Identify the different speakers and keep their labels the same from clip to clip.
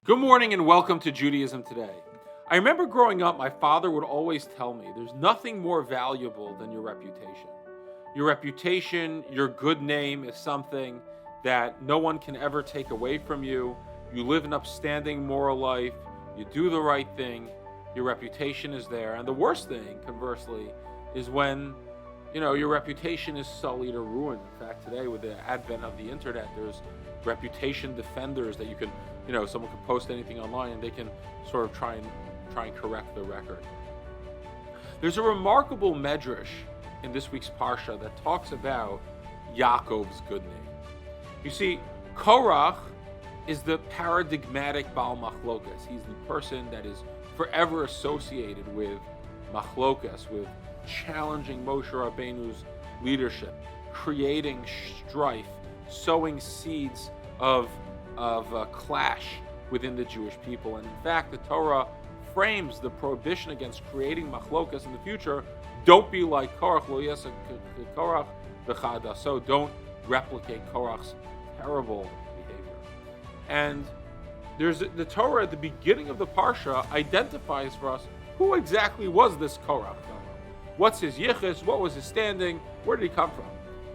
Speaker 1: Good morning and welcome to Judaism Today. I remember growing up, my father would always tell me there's nothing more valuable than your reputation. Your reputation, your good name is something that no one can ever take away from you. You live an upstanding moral life, you do the right thing, your reputation is there. And the worst thing, conversely, is when your reputation is sullied or ruined. In fact, today with the advent of the internet, there's reputation defenders that you can, someone can post anything online and they can sort of try and correct the record. There's a remarkable medrash in this week's Parsha that talks about Yaakov's good name. You see, Korach is the paradigmatic Baal Machlokas. He's the person that is forever associated with Machlokas, with challenging Moshe Rabbeinu's leadership, creating strife, sowing seeds of clash within the Jewish people. And in fact, the Torah frames the prohibition against creating machlokas in the future. Don't be like Korach, lo yaseh Korach v'chada. So don't replicate Korach's terrible behavior. And there's the Torah at the beginning of the Parsha identifies for us who exactly was this Korach. What's his yichus? What was his standing? Where did he come from?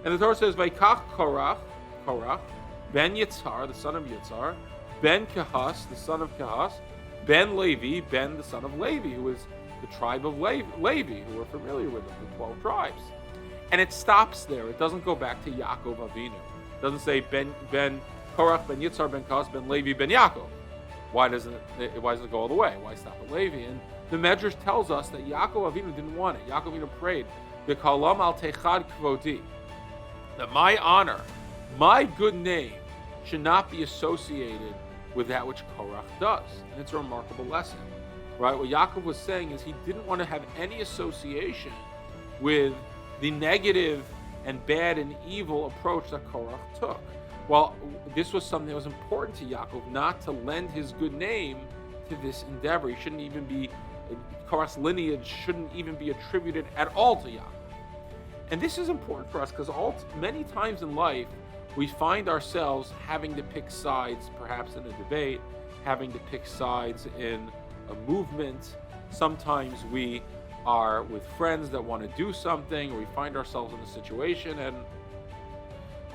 Speaker 1: And the Torah says, Vaikach Korach, Ben Yitzhar, the son of Yitzhar, Ben Kahas, the son of Kahas, Ben Levi, Ben the son of Levi, who is the tribe of Levi, who we're familiar with, the 12 tribes. And it stops there. It doesn't go back to Yaakov Avinu. It doesn't say Ben Korach, Ben Yitzhar, Ben Kahas, Ben Levi, Ben Yaakov. Why doesn't it go all the way? Why stop at Levi? And the Medrash tells us that Yaakov Avinu didn't want it. Yaakov Avinu prayed, V'kalam al techad kvodi, that my honor, my good name, should not be associated with that which Korach does. And it's a remarkable lesson, right? What Yaakov was saying is he didn't want to have any association with the negative and bad and evil approach that Korach took. Well, this was something that was important to Yaakov, not to lend his good name to this endeavor. He shouldn't even be, Korach's lineage shouldn't even be attributed at all to Yaakov. And this is important for us because many times in life, we find ourselves having to pick sides, perhaps in a debate, having to pick sides in a movement. Sometimes we are with friends that want to do something, or we find ourselves in a situation, and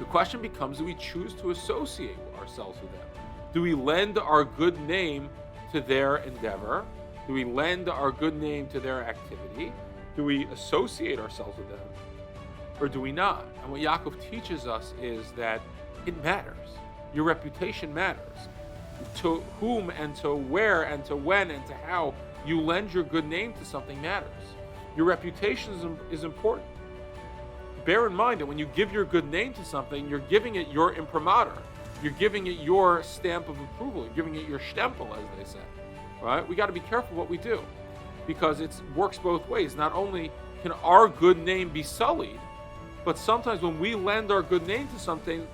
Speaker 1: the question becomes, do we choose to associate ourselves with them? Do we lend our good name to their endeavor? Do we lend our good name to their activity? Do we associate ourselves with them? Or do we not? And what Yaakov teaches us is that it matters. Your reputation matters. To whom and to where and to when and to how you lend your good name to something matters. Your reputation is important. Bear in mind that when you give your good name to something, you're giving it your imprimatur. You're giving it your stamp of approval. You're giving it your stempel, as they say. Right? We got to be careful what we do, because it works both ways. Not only can our good name be sullied, but sometimes when we lend our good name to something,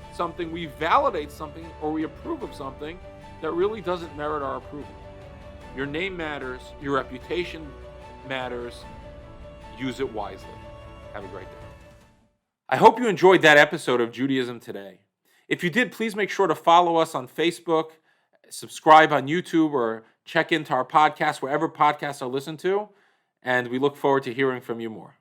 Speaker 1: we validate something or we approve of something that really doesn't merit our approval. Your name matters. Your reputation matters. Use it wisely. Have a great day. I hope you enjoyed that episode of Judaism Today. If you did, please make sure to follow us on Facebook, subscribe on YouTube, or check into our podcast wherever podcasts are listened to. And we look forward to hearing from you more.